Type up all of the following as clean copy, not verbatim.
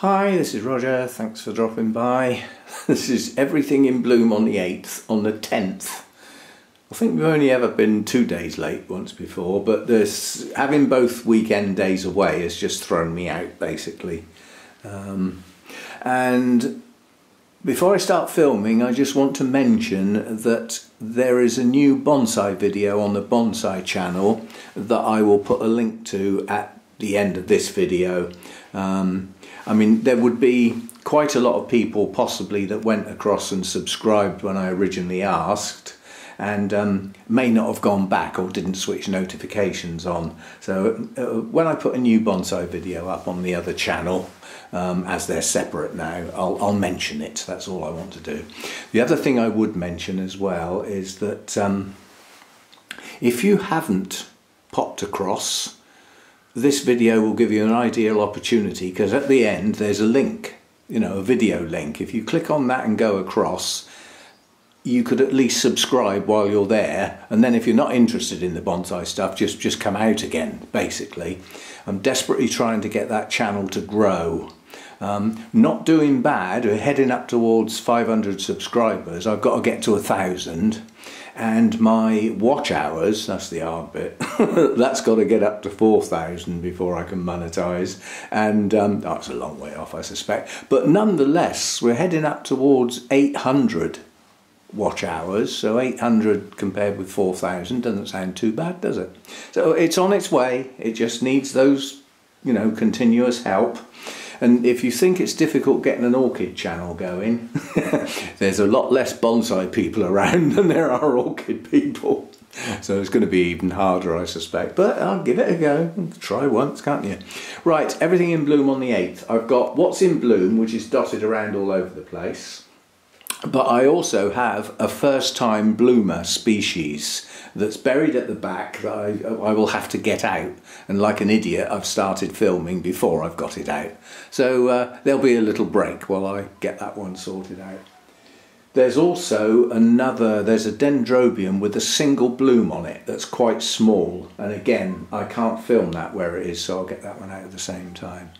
Hi, this is Roger, thanks for dropping by. This is everything in bloom on the 8th, on the 10th. I think we've only ever been 2 days late once before, but having both weekend days away has just thrown me out basically. And before I start filming, I just want to mention that there is a new bonsai video on the bonsai channel that I will put a link to at the end of this video. I mean, there would be quite a lot of people possibly that went across and subscribed when I originally asked, and may not have gone back or didn't switch notifications on. So when I put a new bonsai video up on the other channel, as they're separate now, I'll mention it. That's all I want to do. The other thing I would mention as well is that if you haven't popped across, this video will give you an ideal opportunity, because at the end there's a link, you know, a video link. If you click on that and go across, you could at least subscribe while you're there, and then if you're not interested in the bonsai stuff, just come out again basically. I'm desperately trying to get that channel to grow. Not doing bad, we're heading up towards 500 subscribers. I've got to get to 1,000, and my watch hours, that's the hard bit, that's got to get up to 4,000 before I can monetize, and that's a long way off I suspect, but nonetheless we're heading up towards 800 watch hours, so 800 compared with 4,000 doesn't sound too bad, does it? So it's on its way, it just needs those, you know, continuous help. And if you think it's difficult getting an orchid channel going, there's a lot less bonsai people around than there are orchid people. So it's going to be even harder, I suspect. But I'll give it a go. Try once, can't you? Right, everything in bloom on the 8th. I've got what's in bloom, which is dotted around all over the place. But I also have a first-time bloomer species that's buried at the back that I will have to get out. And like an idiot, I've started filming before I've got it out. So there'll be a little break while I get that one sorted out. There's also there's a Dendrobium with a single bloom on it that's quite small. And again, I can't film that where it is, so I'll get that one out at the same time.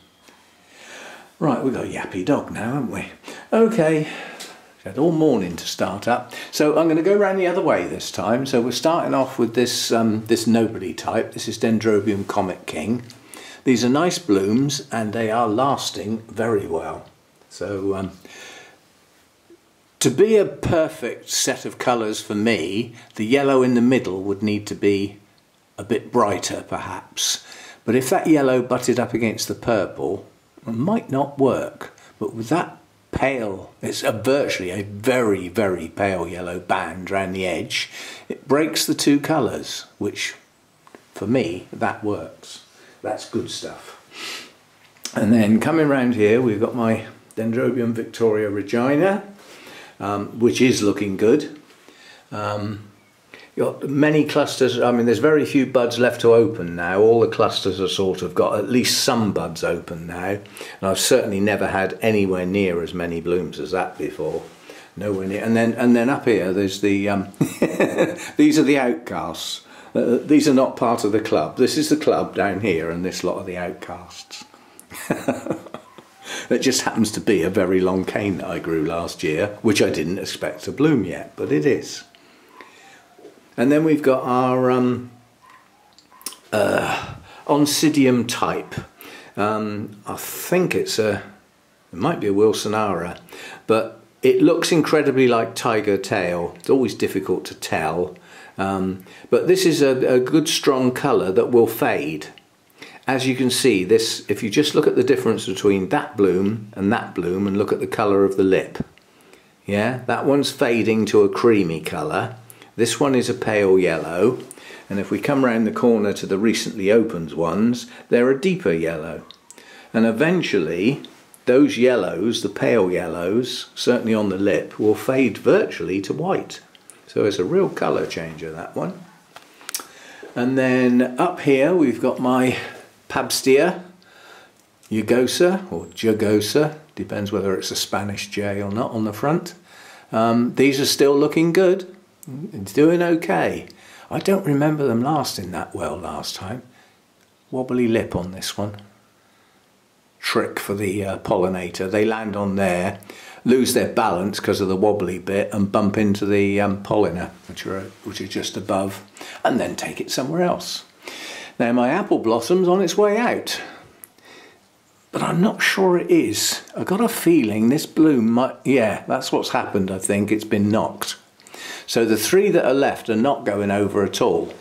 Right, we've got a yappy dog now, haven't we? Okay. Had all morning to start up, so I'm going to go around the other way this time. So we're starting off with this this Nobly type. This is Dendrobium Comet King. These are nice blooms and they are lasting very well. So to be a perfect set of colours for me, the yellow in the middle would need to be a bit brighter perhaps, but if that yellow butted up against the purple, it might not work. But with that pale, it's virtually a very, very pale yellow band around the edge, it breaks the two colours, which for me that works. That's good stuff. And then coming round here we've got my Dendrobium Victoria Regina, which is looking good. You've got many clusters. I mean, there's very few buds left to open now. All the clusters are sort of got at least some buds open now. And I've certainly never had anywhere near as many blooms as that before. Nowhere near. And then up here, there's the these are the outcasts. These are not part of the club. This is the club down here, and this lot of the outcasts. That just happens to be a very long cane that I grew last year, which I didn't expect to bloom yet, but it is. And then we've got our Oncidium type. I think it might be a Willsonara, but it looks incredibly like tiger tail. It's always difficult to tell, but this is a good strong colour that will fade. As you can see, this, if you just look at the difference between that bloom and look at the colour of the lip, yeah, that one's fading to a creamy colour. This one is a pale yellow, and if we come round the corner to the recently opened ones, they're a deeper yellow. And eventually, those yellows, the pale yellows, certainly on the lip, will fade virtually to white. So it's a real colour changer, that one. And then up here we've got my Pabstia Yugosa, or Jugosa, depends whether it's a Spanish J or not on the front. These are still looking good. It's doing okay. I don't remember them lasting that well last time. Wobbly lip on this one. trick for the pollinator. They land on there, lose their balance because of the wobbly bit, and bump into the polliner, which are just above, and then take it somewhere else. Now my apple blossom's on its way out, but I'm not sure it is. I've got a feeling this bloom might, yeah, that's what's happened, I think. It's been knocked. So the 3 that are left are not going over at all.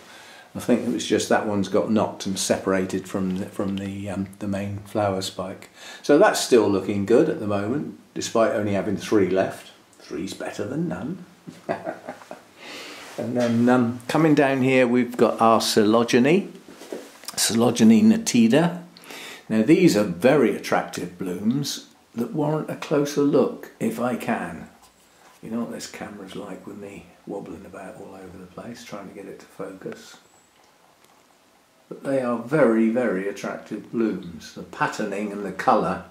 I think it was just that one's got knocked and separated from the main flower spike. So that's still looking good at the moment, despite only having 3 left. 3's better than none. And then coming down here we've got our Silogenie Nitida. Now these are very attractive blooms that warrant a closer look if I can. You know what this camera's like with me wobbling about all over the place trying to get it to focus. But they are very, very attractive blooms. The patterning and the colour.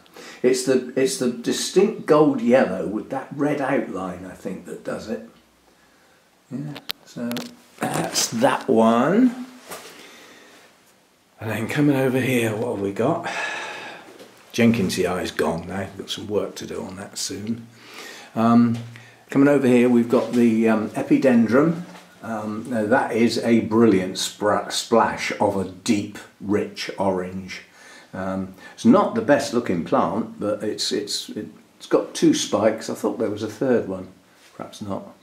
It's the distinct gold yellow with that red outline, I think, that does it. Yeah, so that's that one. And then coming over here, what have we got? Jenkins's eye's gone now. We've got some work to do on that soon. Coming over here, we've got the Epidendrum. Now that is a brilliant splash of a deep, rich orange. It's not the best looking plant, but it's got 2 spikes. I thought there was a 3rd one. Perhaps not.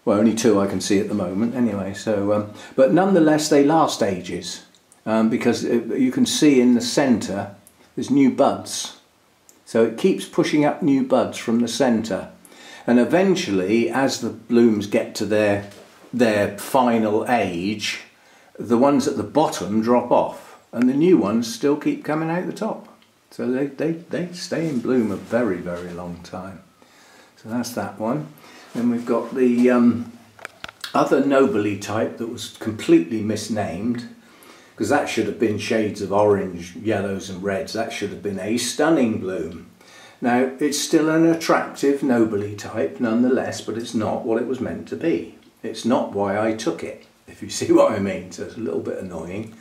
Well, only 2 I can see at the moment anyway. So, but nonetheless they last ages, because you can see in the centre there's new buds. So it keeps pushing up new buds from the centre, and eventually, as the blooms get to their final age, the ones at the bottom drop off, and the new ones still keep coming out the top. So they stay in bloom a very, very long time. So that's that one. Then we've got the other Nobly type that was completely misnamed, because that should have been shades of orange, yellows and reds. That should have been a stunning bloom. Now it's still an attractive Nobly type nonetheless, but it's not what it was meant to be. It's not why I took it, if you see what I mean. So it's a little bit annoying,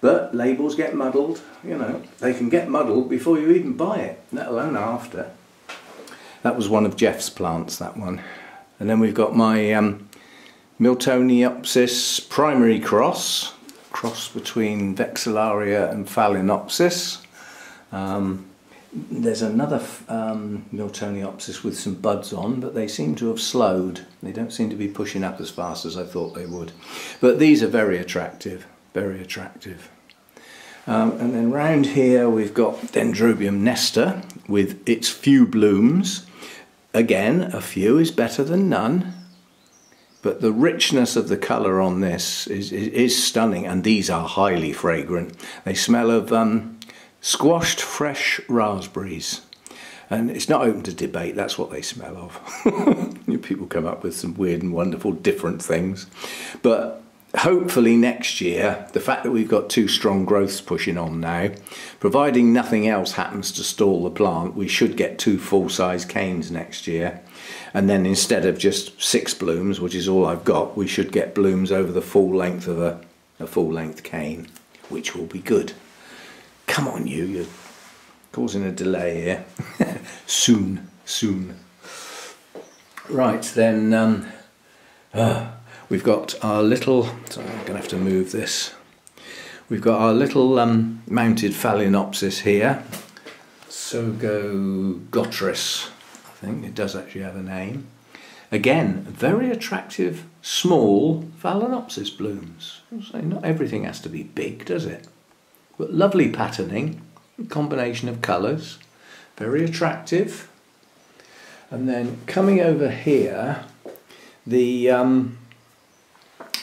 but labels get muddled, you know. They can get muddled before you even buy it, let alone after. That was one of Jeff's plants, that one. And then we've got my Miltoniopsis primary cross between Vexillaria and Phalaenopsis. There's another Miltoniopsis with some buds on, but they seem to have slowed. They don't seem to be pushing up as fast as I thought they would. But these are very attractive, very attractive. And then round here we've got Dendrobium Nester with its few blooms. Again, a few is better than none. But the richness of the colour on this is stunning, and these are highly fragrant. They smell of squashed fresh raspberries, and it's not open to debate, that's what they smell of. People come up with some weird and wonderful different things, but hopefully next year, the fact that we've got 2 strong growths pushing on now, providing nothing else happens to stall the plant, we should get 2 full-size canes next year. And then instead of just 6 blooms, which is all I've got, we should get blooms over the full length of a full-length cane, which will be good. Come on, you're causing a delay here. Soon. Right, then we've got our little, sorry, I'm going to have to move this. We've got our little mounted Phalaenopsis here, Sogogotris. I think it does actually have a name. Again, very attractive small Phalaenopsis blooms. So not everything has to be big, does it? But lovely patterning, combination of colours, very attractive. And then coming over here, the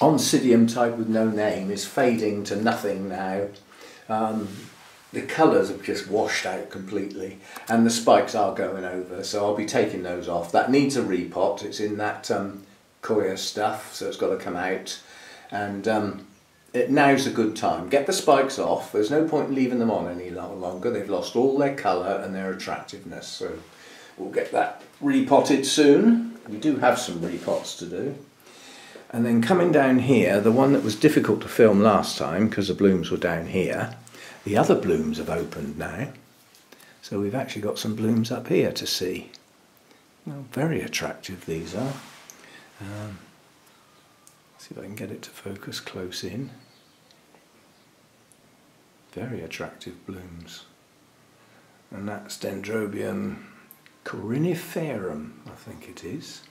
Oncidium type with no name is fading to nothing now. The colours have just washed out completely, and the spikes are going over, so I'll be taking those off. That needs a repot. It's in that coir stuff, so it's got to come out, and now's a good time. Get the spikes off. There's no point in leaving them on any longer. They've lost all their colour and their attractiveness, so we'll get that repotted soon. We do have some repots to do. And then coming down here, the one that was difficult to film last time because the blooms were down here, the other blooms have opened now. So we've actually got some blooms up here to see. Well, very attractive these are. See if I can get it to focus close in. Very attractive blooms. And that's Dendrobium cariniferum, I think it is.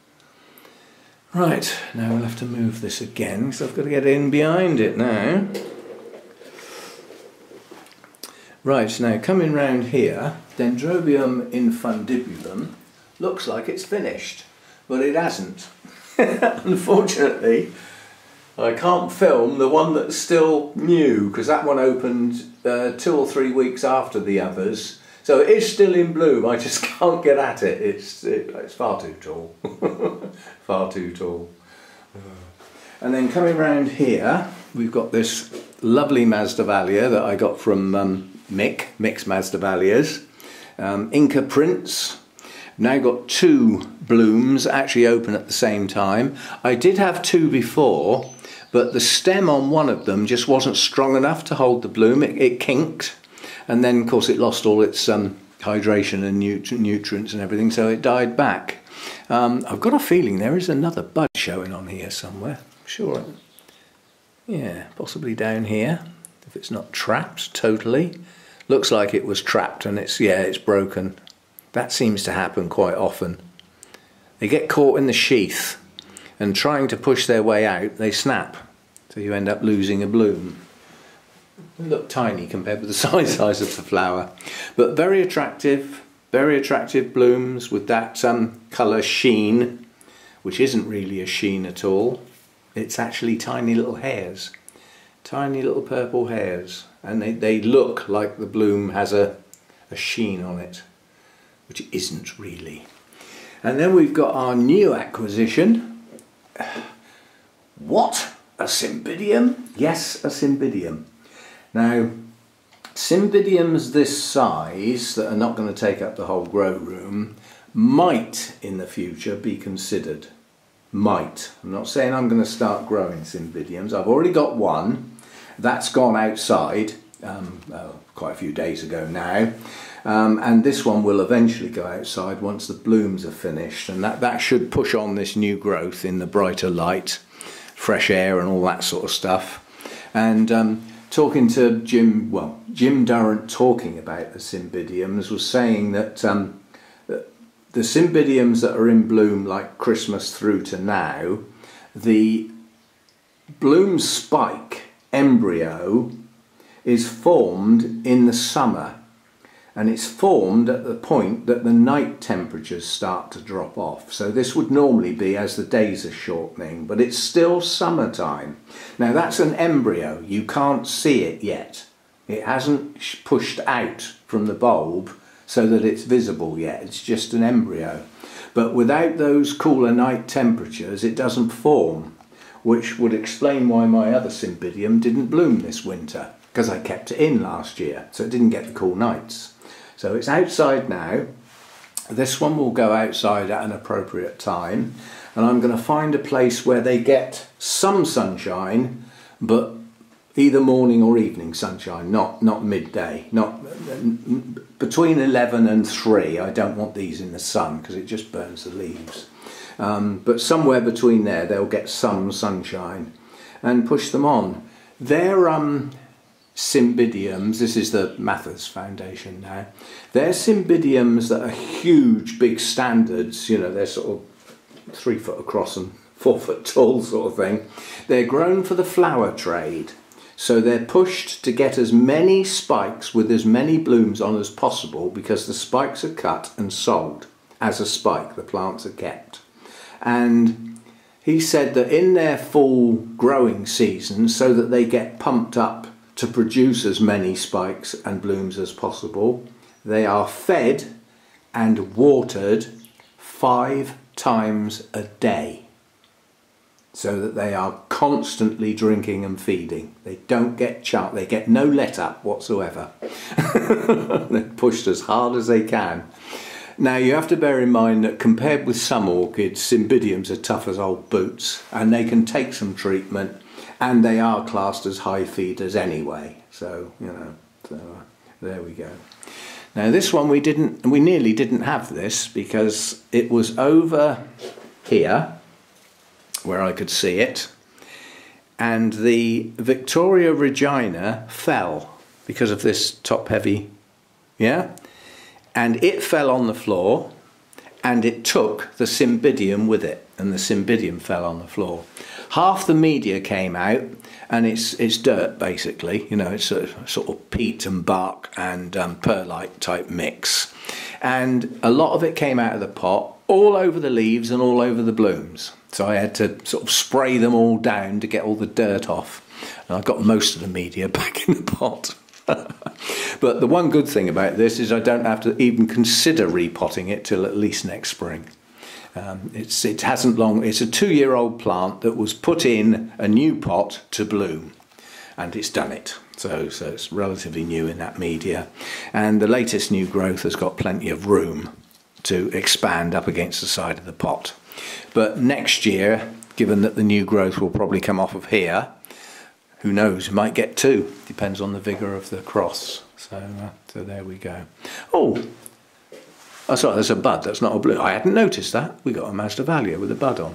Right, now we'll have to move this again because I've got to get in behind it now. Right, now coming round here, Dendrobium infundibulum looks like it's finished, but it hasn't. Unfortunately, I can't film the one that's still new because that one opened 2 or 3 weeks after the others. So it is still in bloom, I just can't get at it. It's far too tall. Far too tall. And then coming round here, we've got this lovely Masdevallia that I got from Mick's Masdevallias. Inca Prince. Now got 2 blooms actually open at the same time. I did have 2 before, but the stem on one of them just wasn't strong enough to hold the bloom. It kinked. And then, of course, it lost all its hydration and nutrients and everything, so it died back. I've got a feeling there is another bud showing on here somewhere. Sure. Yeah, possibly down here, if it's not trapped totally. Looks like it was trapped and it's broken. That seems to happen quite often. They get caught in the sheath and trying to push their way out, they snap. So you end up losing a bloom. They look tiny compared with the size of the flower, but very attractive blooms with that colour sheen, which isn't really a sheen at all. It's actually tiny little hairs, tiny little purple hairs, and they look like the bloom has a sheen on it, which it isn't really. And then we've got our new acquisition. What? A Cymbidium? Yes, a Cymbidium. Now, Cymbidiums this size that are not going to take up the whole grow room might in the future be considered. Might. I'm not saying I'm going to start growing Cymbidiums. I've already got one. That's gone outside quite a few days ago now. And this one will eventually go outside once the blooms are finished. And that should push on this new growth in the brighter light, fresh air and all that sort of stuff. And talking to Jim Durrant talking about the Cymbidiums was saying that the Cymbidiums that are in bloom like Christmas through to now, the bloom spike embryo is formed in the summer, and it's formed at the point that the night temperatures start to drop off. So this would normally be as the days are shortening, but it's still summertime. Now that's an embryo, you can't see it yet. It hasn't pushed out from the bulb so that it's visible yet, it's just an embryo. But without those cooler night temperatures it doesn't form, which would explain why my other Cymbidium didn't bloom this winter, because I kept it in last year, so it didn't get the cool nights. So it's outside now. This one will go outside at an appropriate time, and I'm going to find a place where they get some sunshine, but either morning or evening sunshine, not midday, not between 11 and 3. I don't want these in the sun because it just burns the leaves. But somewhere between there they'll get some sunshine and push them on. They're Cymbidiums, this is the Mathers Foundation now, they're Cymbidiums that are huge, big standards, you know, they're sort of 3 foot across and 4 foot tall sort of thing. They're grown for the flower trade, so they're pushed to get as many spikes with as many blooms on as possible, because the spikes are cut and sold as a spike, the plants are kept. And he said that in their full growing season, so that they get pumped up to produce as many spikes and blooms as possible, they are fed and watered 5 times a day, so that they are constantly drinking and feeding. They don't get they get no let up whatsoever. They're pushed as hard as they can. Now you have to bear in mind that compared with some orchids, Cymbidiums are tough as old boots, and they can take some treatment, and they are classed as high feeders anyway, so you know, So there we go. Now this one we nearly didn't have this because it was over here where I could see it, and the Victoria Regina fell because of this top heavy, yeah, and it fell on the floor and it took the Cymbidium with it, and the Cymbidium fell on the floor. Half the media came out, and it's dirt basically, you know, it's a sort of peat and bark and perlite type mix, and a lot of it came out of the pot all over the leaves and all over the blooms, so I had to sort of spray them all down to get all the dirt off, and I got most of the media back in the pot. But the one good thing about this is I don't have to even consider repotting it till at least next spring. It's a 2-year-old plant that was put in a new pot to bloom, and it's done it. So it's relatively new in that media, and the latest new growth has got plenty of room to expand up against the side of the pot. But next year, given that the new growth will probably come off of here, who knows, we might get 2, depends on the vigour of the cross. So there we go. Oh, sorry, there's a bud, that's not a bloom. I hadn't noticed that. We got a Masdevallia with a bud on.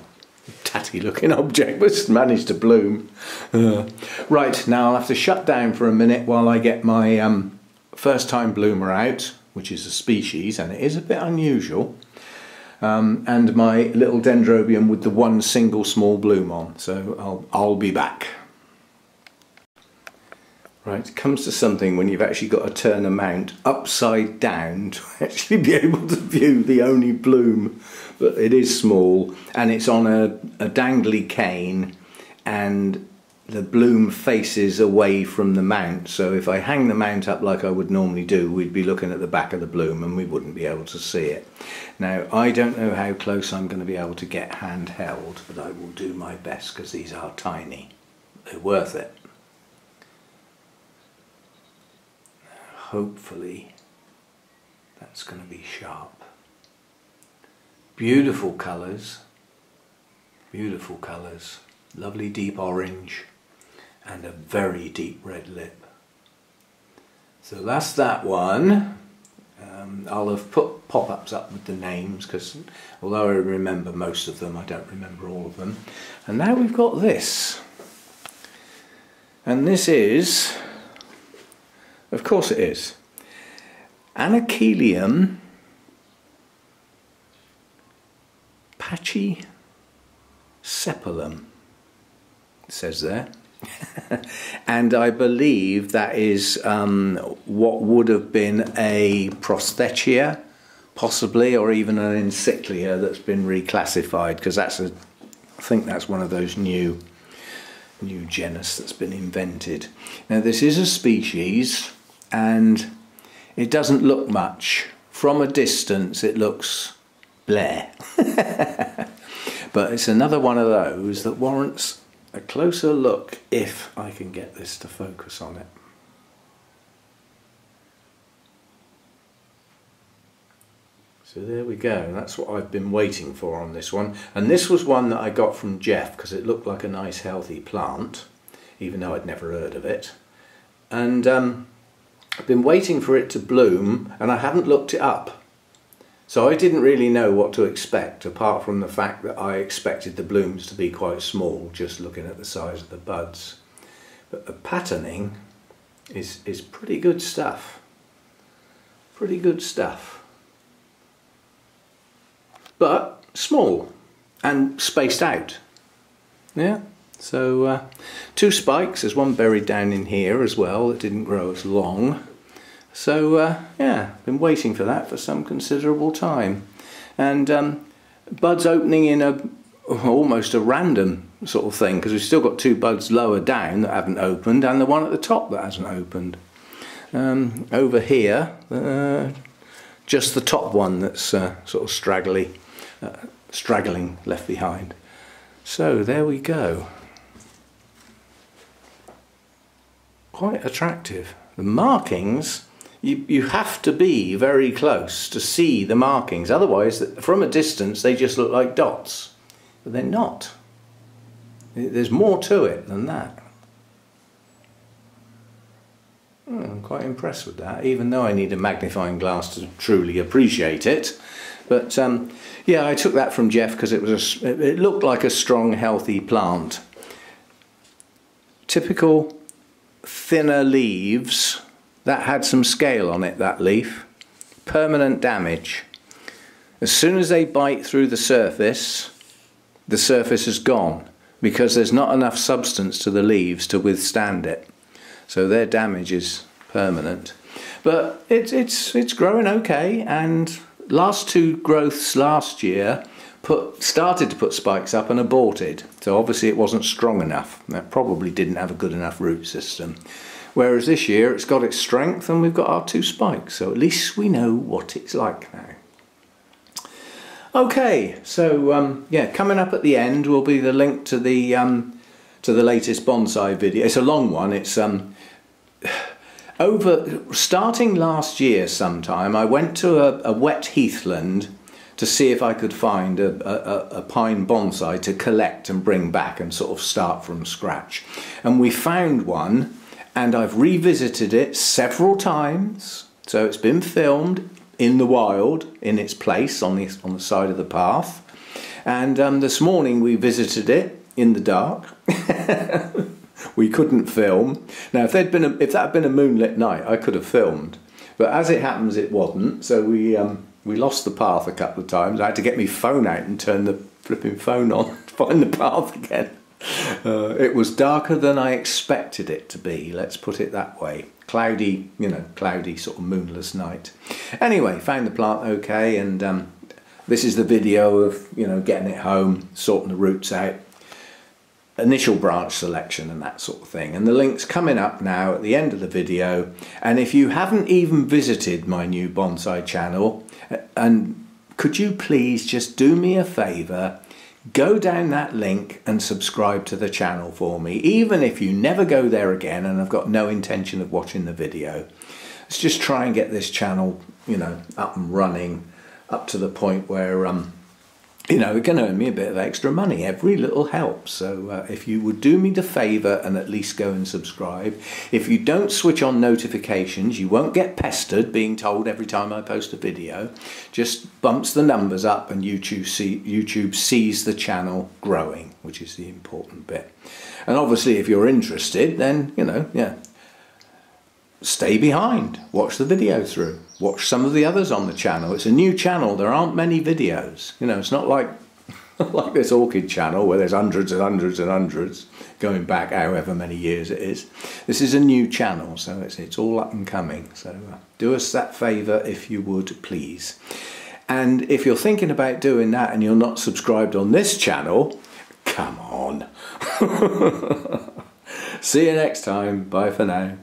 Tatty looking object, but it's managed to bloom. Right, now I'll have to shut down for a minute while I get my first time bloomer out, which is a species, and it is a bit unusual, and my little Dendrobium with the one single small bloom on. So I'll be back. Right, it comes to something when you've actually got to turn a mount upside down to actually be able to view the only bloom. But it is small, and it's on a dangly cane, and the bloom faces away from the mount. So if I hang the mount up like I would normally do, we'd be looking at the back of the bloom and we wouldn't be able to see it. Now, I don't know how close I'm going to be able to get handheld, but I will do my best because these are tiny. They're worth it. Hopefully that's going to be sharp. Beautiful colours, lovely deep orange and a very deep red lip. So that's that one. I'll have put pop-ups up with the names because although I remember most of them, I don't remember all of them. And now we've got this, and this is, of course it is, Anachelium pachycephalum, it says there. And I believe that is what would have been a Prosthetia, possibly, or even an Encyclia that's been reclassified, because I think that's one of those new genus that's been invented. Now this is a species, and it doesn't look much. From a distance it looks bleh. But it's another one of those that warrants a closer look if I can get this to focus on it. So there we go, that's what I've been waiting for on this one. And this was one that I got from Jeff because it looked like a nice healthy plant, even though I'd never heard of it. And I've been waiting for it to bloom, and I haven't looked it up. So I didn't really know what to expect, apart from the fact that I expected the blooms to be quite small, just looking at the size of the buds. But the patterning is pretty good stuff. Pretty good stuff. But small and spaced out. Yeah, so 2 spikes, there's one buried down in here as well that didn't grow as long. So yeah, been waiting for that for some considerable time. And buds opening in almost a random sort of thing, because we've still got 2 buds lower down that haven't opened, and the one at the top that hasn't opened. Over here, just the top one that's sort of straggling left behind. So there we go. Quite attractive. The markings, you have to be very close to see the markings, otherwise from a distance they just look like dots, but they're not. There's more to it than that. I'm quite impressed with that, even though I need a magnifying glass to truly appreciate it. But yeah, I took that from Jeff because it looked like a strong, healthy plant. Typical thinner leaves. That had some scale on it, that leaf. Permanent damage. As soon as they bite through the surface is gone because there's not enough substance to the leaves to withstand it. So their damage is permanent. But it's growing okay, and last two growths last year started to put spikes up and aborted. So obviously it wasn't strong enough. That probably didn't have a good enough root system. Whereas this year it's got its strength and we've got our two spikes. So at least we know what it's like now. Okay, so yeah, coming up at the end will be the link to the latest bonsai video. It's a long one. It's starting last year sometime. I went to a wet heathland to see if I could find a pine bonsai to collect and bring back and sort of start from scratch. And we found one, and I've revisited it several times. So it's been filmed in the wild, in its place on the side of the path. And this morning we visited it in the dark. We couldn't film. Now, if that had been a moonlit night, I could have filmed. But as it happens, it wasn't. So we lost the path a couple of times. I had to get my phone out and turn the flipping phone on to find the path again. It was darker than I expected it to be, let's put it that way. Cloudy, cloudy sort of moonless night. Anyway, found the plant okay, and this is the video of, getting it home, sorting the roots out, initial branch selection and that sort of thing. And the link's coming up now at the end of the video. And if you haven't even visited my new bonsai channel, and could you please just do me a favour, go down that link and subscribe to the channel for me, even if you never go there again and I've got no intention of watching the video. Let's just try and get this channel, up and running, up to the point where, it can earn me a bit of extra money. Every little helps. So if you would do me the favour and at least go and subscribe. If you don't switch on notifications, you won't get pestered being told every time I post a video. Just bumps the numbers up and YouTube sees the channel growing, which is the important bit. And obviously if you're interested, then, stay behind, watch the video through, watch some of the others on the channel. It's a new channel, there aren't many videos. It's not like this orchid channel where there's hundreds and hundreds and hundreds going back however many years it is. This is a new channel, so it's all up and coming. So do us that favour if you would, please. And if you're thinking about doing that and you're not subscribed on this channel, come on. See you next time. Bye for now.